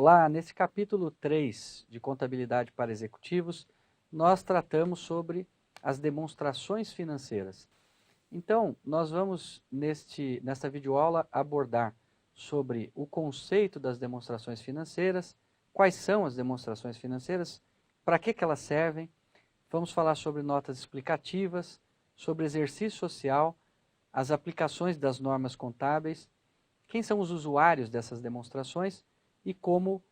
Olá, nesse capítulo 3 de Contabilidade para Executivos, nós tratamos sobre as demonstrações financeiras. Então, nós vamos, nesta videoaula, abordar sobre o conceito das demonstrações financeiras, quais são as demonstrações financeiras, para que elas servem, vamos falar sobre notas explicativas, sobre exercício social, as aplicações das normas contábeis, quem são os usuários dessas demonstrações e como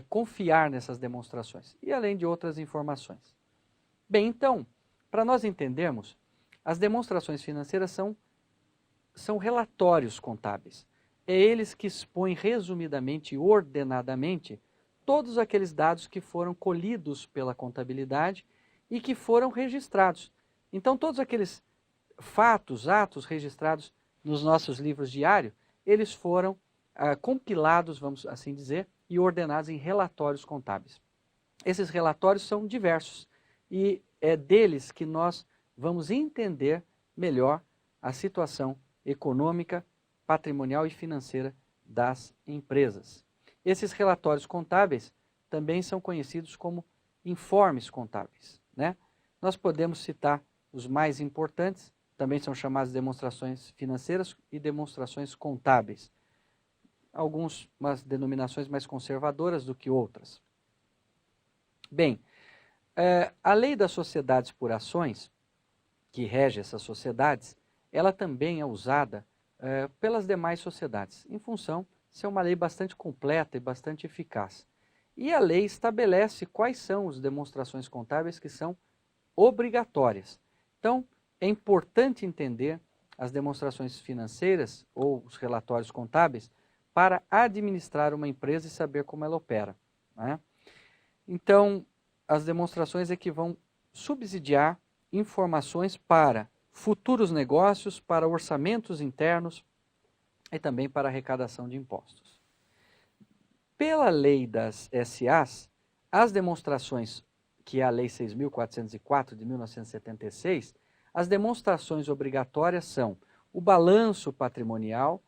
confiar nessas demonstrações, e além de outras informações. Bem, então, para nós entendermos, as demonstrações financeiras são relatórios contábeis. É eles que expõem resumidamente e ordenadamente todos aqueles dados que foram colhidos pela contabilidade e que foram registrados. Então, todos aqueles fatos, atos registrados nos nossos livros diários, eles foram compilados, vamos assim dizer, e ordenados em relatórios contábeis. Esses relatórios são diversos e é deles que nós vamos entender melhor a situação econômica, patrimonial e financeira das empresas. Esses relatórios contábeis também são conhecidos como informes contábeis, né? Nós podemos citar os mais importantes, também são chamados de demonstrações financeiras e demonstrações contábeis. Umas denominações mais conservadoras do que outras. Bem, a lei das sociedades por ações, que rege essas sociedades, ela também é usada pelas demais sociedades, em função de ser uma lei bastante completa e bastante eficaz. E a lei estabelece quais são as demonstrações contábeis que são obrigatórias. Então, é importante entender as demonstrações financeiras ou os relatórios contábeis para administrar uma empresa e saber como ela opera, né? Então, as demonstrações é que vão subsidiar informações para futuros negócios, para orçamentos internos e também para arrecadação de impostos. Pela lei das SAs, as demonstrações, que é a Lei 6.404 de 1976, as demonstrações obrigatórias são o balanço patrimonial,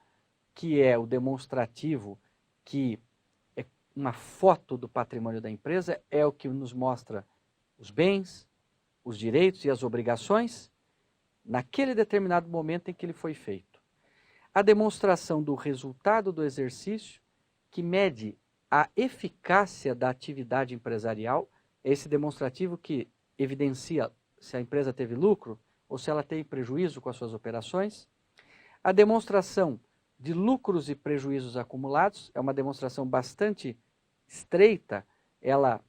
que é o demonstrativo, que é uma foto do patrimônio da empresa, é o que nos mostra os bens, os direitos e as obrigações, naquele determinado momento em que ele foi feito. A demonstração do resultado do exercício, que mede a eficácia da atividade empresarial, é esse demonstrativo que evidencia se a empresa teve lucro ou se ela teve prejuízo com as suas operações. A demonstração de lucros e prejuízos acumulados é uma demonstração bastante estreita, ela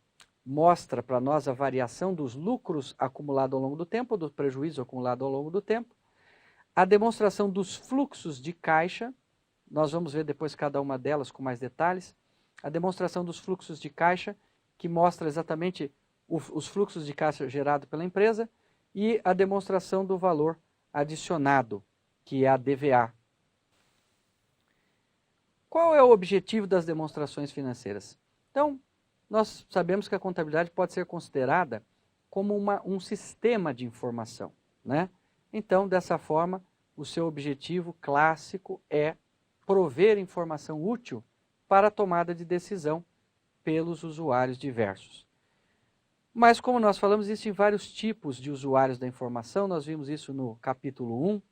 mostra para nós a variação dos lucros acumulados ao longo do tempo, do prejuízo acumulado ao longo do tempo. A demonstração dos fluxos de caixa, nós vamos ver depois cada uma delas com mais detalhes. A demonstração dos fluxos de caixa, que mostra exatamente os fluxos de caixa gerados pela empresa, e a demonstração do valor adicionado, que é a DVA. Qual é o objetivo das demonstrações financeiras? Então, nós sabemos que a contabilidade pode ser considerada como um sistema de informação, né? Então, dessa forma, o seu objetivo clássico é prover informação útil para a tomada de decisão pelos usuários diversos. Mas, como nós falamos, existem vários tipos de usuários da informação, nós vimos isso no capítulo 1,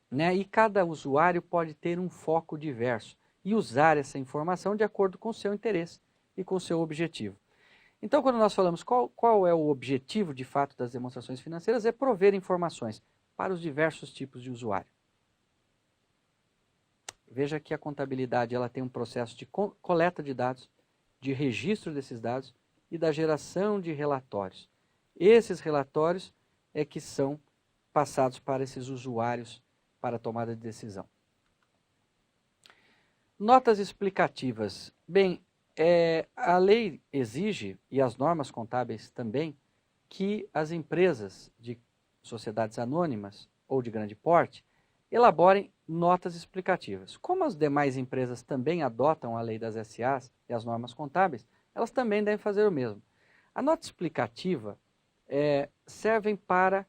né? E cada usuário pode ter um foco diverso e usar essa informação de acordo com o seu interesse e com o seu objetivo. Então, quando nós falamos qual é o objetivo de fato das demonstrações financeiras, é prover informações para os diversos tipos de usuário. Veja que a contabilidade ela tem um processo de coleta de dados, de registro desses dados e da geração de relatórios. Esses relatórios é que são passados para esses usuários para a tomada de decisão. Notas explicativas. Bem, a lei exige, e as normas contábeis também, que as empresas de sociedades anônimas ou de grande porte elaborem notas explicativas. Como as demais empresas também adotam a lei das SAs e as normas contábeis, elas também devem fazer o mesmo. A nota explicativa servem para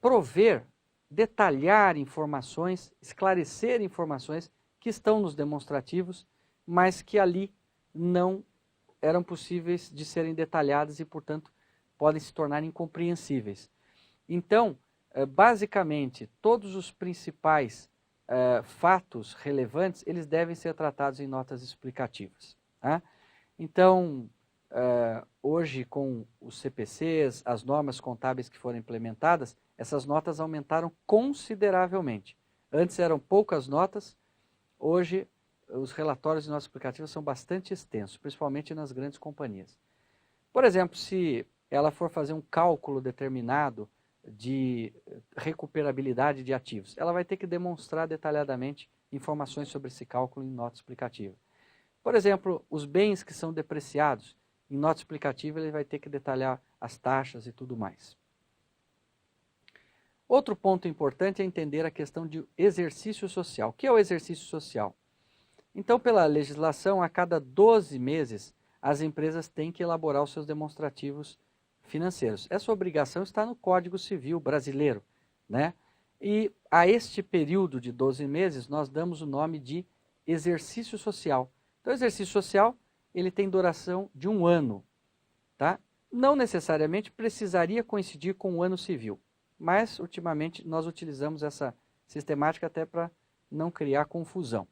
prover, detalhar informações, esclarecer informações que estão nos demonstrativos, mas que ali não eram possíveis de serem detalhadas e, portanto, podem se tornar incompreensíveis. Então, basicamente, todos os principais fatos relevantes, eles devem ser tratados em notas explicativas. Tá? Então, hoje com os CPCs, as normas contábeis que foram implementadas, essas notas aumentaram consideravelmente. Antes eram poucas notas, hoje os relatórios de notas explicativas são bastante extensos, principalmente nas grandes companhias. Por exemplo, se ela for fazer um cálculo determinado de recuperabilidade de ativos, ela vai ter que demonstrar detalhadamente informações sobre esse cálculo em nota explicativa. Por exemplo, os bens que são depreciados, em nota explicativa ele vai ter que detalhar as taxas e tudo mais. Outro ponto importante é entender a questão de exercício social. O que é o exercício social? Então, pela legislação, a cada 12 meses, as empresas têm que elaborar os seus demonstrativos financeiros. Essa obrigação está no Código Civil brasileiro, né? E a este período de 12 meses, nós damos o nome de exercício social. Então, o exercício social, ele tem duração de 1 ano, tá? Não necessariamente precisaria coincidir com o ano civil, mas, ultimamente, nós utilizamos essa sistemática até para não criar confusão.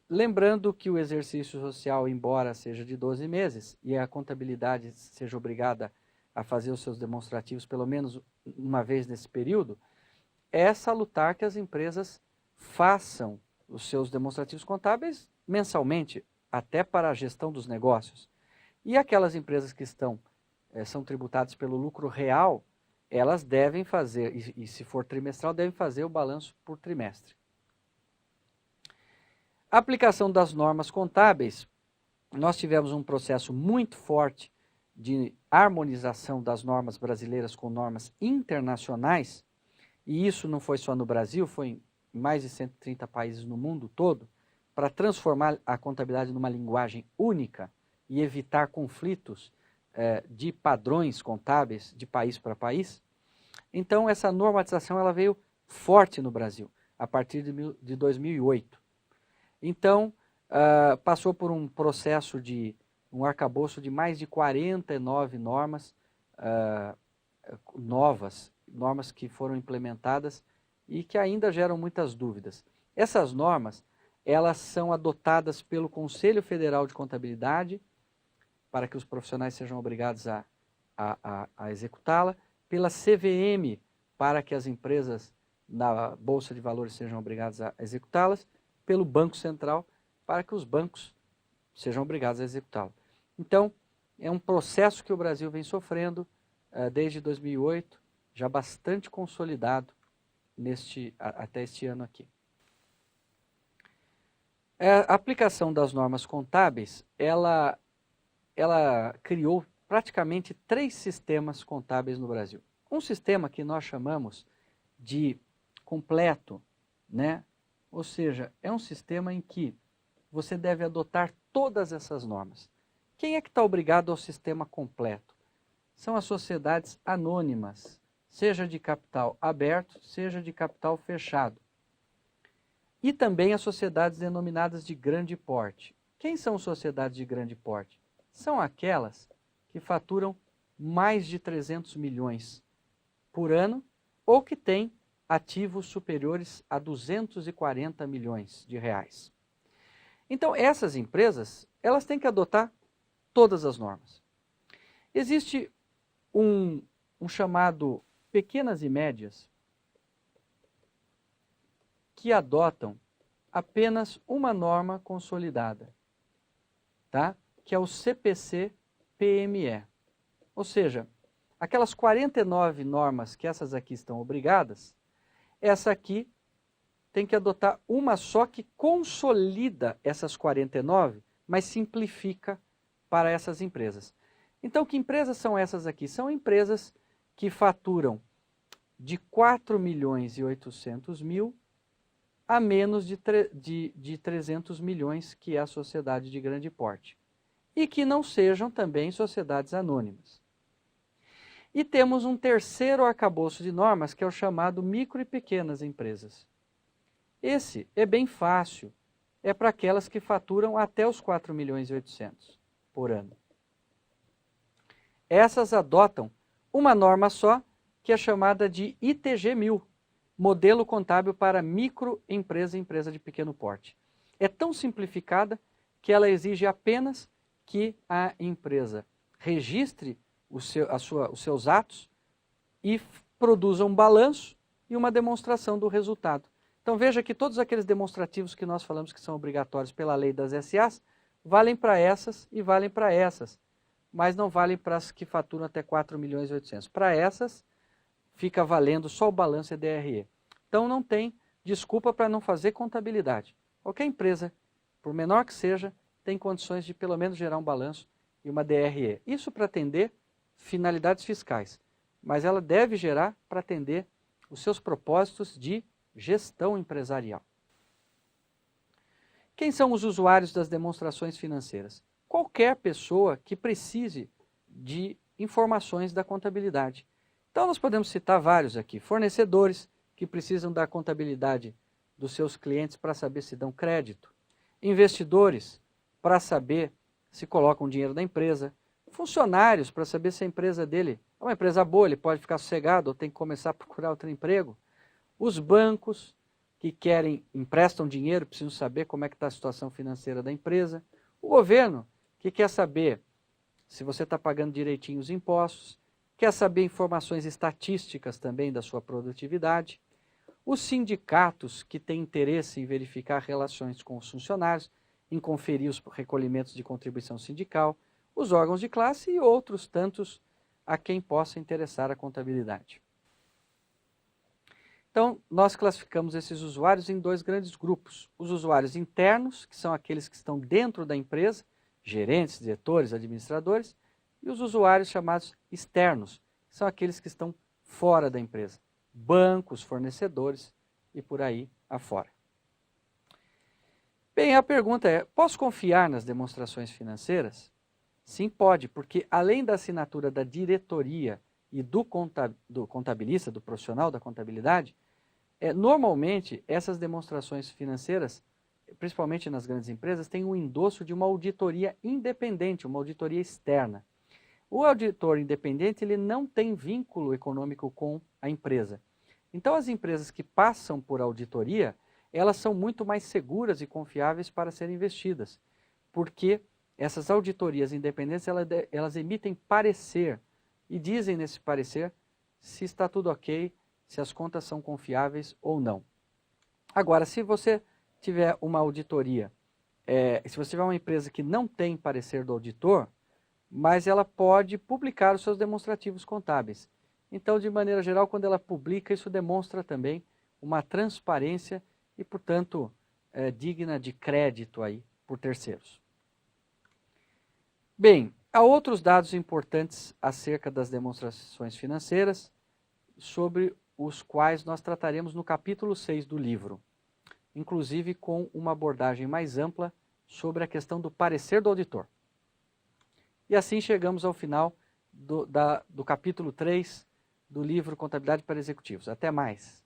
Lembrando que o exercício social, embora seja de 12 meses, e a contabilidade seja obrigada a fazer os seus demonstrativos pelo menos uma vez nesse período, é salutar que as empresas façam os seus demonstrativos contábeis mensalmente, até para a gestão dos negócios. E aquelas empresas que são tributadas pelo lucro real, elas devem fazer, e se for trimestral, devem fazer o balanço por trimestre. A aplicação das normas contábeis, nós tivemos um processo muito forte de harmonização das normas brasileiras com normas internacionais, e isso não foi só no Brasil, foi em mais de 130 países no mundo todo, para transformar a contabilidade numa linguagem única e evitar conflitos de padrões contábeis de país para país. Então, essa normatização ela veio forte no Brasil, a partir de 2008. Então, passou por um processo de um arcabouço de mais de 49 normas novas, normas que foram implementadas e que ainda geram muitas dúvidas. Essas normas, elas são adotadas pelo Conselho Federal de Contabilidade, para que os profissionais sejam obrigados a executá-la, pela CVM, para que as empresas na Bolsa de Valores sejam obrigadas a executá-las, pelo Banco Central, para que os bancos sejam obrigados a executá-la. Então, é um processo que o Brasil vem sofrendo desde 2008, já bastante consolidado até este ano aqui. A aplicação das normas contábeis, ela criou praticamente 3 sistemas contábeis no Brasil. Um sistema que nós chamamos de completo, né? Ou seja, é um sistema em que você deve adotar todas essas normas. Quem é que está obrigado ao sistema completo? São as sociedades anônimas, seja de capital aberto, seja de capital fechado. E também as sociedades denominadas de grande porte. Quem são sociedades de grande porte? São aquelas que faturam mais de 300 milhões por ano ou que têm ativos superiores a 240 milhões de reais. Então, essas empresas, elas têm que adotar todas as normas. Existe um chamado pequenas e médias que adotam apenas uma norma consolidada, tá? Que é o CPC-PME. Ou seja, aquelas 49 normas que essas aqui estão obrigadas, essa aqui tem que adotar uma só que consolida essas 49, mas simplifica para essas empresas. Então, que empresas são essas aqui? São empresas que faturam de 4 milhões e 800 mil a menos de 300 milhões, que é a sociedade de grande porte. E que não sejam também sociedades anônimas. E temos um terceiro arcabouço de normas, que é o chamado micro e pequenas empresas. Esse é bem fácil. é para aquelas que faturam até os 4 milhões e 800 por ano. Essas adotam uma norma só, que é chamada de ITG 1000, Modelo Contábil para Microempresa e Empresa de Pequeno Porte. É tão simplificada que ela exige apenas que a empresa registre os seus atos e produza um balanço e uma demonstração do resultado. Então veja que todos aqueles demonstrativos que nós falamos que são obrigatórios pela lei das SAs, valem para essas e valem para essas, mas não valem para as que faturam até 4 milhões e 800. Para essas, fica valendo só o balanço e DRE. Então não tem desculpa para não fazer contabilidade. Qualquer empresa, por menor que seja, tem condições de pelo menos gerar um balanço e uma DRE. Isso para atender finalidades fiscais, mas ela deve gerar para atender os seus propósitos de gestão empresarial. Quem são os usuários das demonstrações financeiras? Qualquer pessoa que precise de informações da contabilidade. Então nós podemos citar vários aqui. Fornecedores que precisam da contabilidade dos seus clientes para saber se dão crédito. Investidores para saber se colocam dinheiro na empresa. Funcionários para saber se a empresa dele é uma empresa boa, ele pode ficar sossegado ou tem que começar a procurar outro emprego. Os bancos que emprestam dinheiro, precisam saber como é que está a situação financeira da empresa. O governo que quer saber se você está pagando direitinho os impostos, quer saber informações estatísticas também da sua produtividade. Os sindicatos que têm interesse em verificar relações com os funcionários, em conferir os recolhimentos de contribuição sindical, os órgãos de classe e outros tantos a quem possa interessar a contabilidade. Então, nós classificamos esses usuários em dois grandes grupos. Os usuários internos, que são aqueles que estão dentro da empresa, gerentes, diretores, administradores, e os usuários chamados externos, que são aqueles que estão fora da empresa, bancos, fornecedores e por aí afora. Bem, a pergunta é, posso confiar nas demonstrações financeiras? Sim, pode, porque além da assinatura da diretoria e do contabilista, do profissional da contabilidade, normalmente essas demonstrações financeiras, principalmente nas grandes empresas, têm o endosso de uma auditoria independente, uma auditoria externa. O auditor independente ele não tem vínculo econômico com a empresa. Então as empresas que passam por auditoria, elas são muito mais seguras e confiáveis para serem investidas, porque essas auditorias independentes elas emitem parecer e dizem nesse parecer se está tudo ok, se as contas são confiáveis ou não. Agora, se você tiver uma auditoria, se você tiver uma empresa que não tem parecer do auditor, mas ela pode publicar os seus demonstrativos contábeis. Então, de maneira geral, quando ela publica, isso demonstra também uma transparência e, portanto, digna de crédito aí por terceiros. Bem, há outros dados importantes acerca das demonstrações financeiras, sobre os quais nós trataremos no capítulo 6 do livro, inclusive com uma abordagem mais ampla sobre a questão do parecer do auditor. E assim chegamos ao final do capítulo 3 do livro Contabilidade para Executivos. Até mais!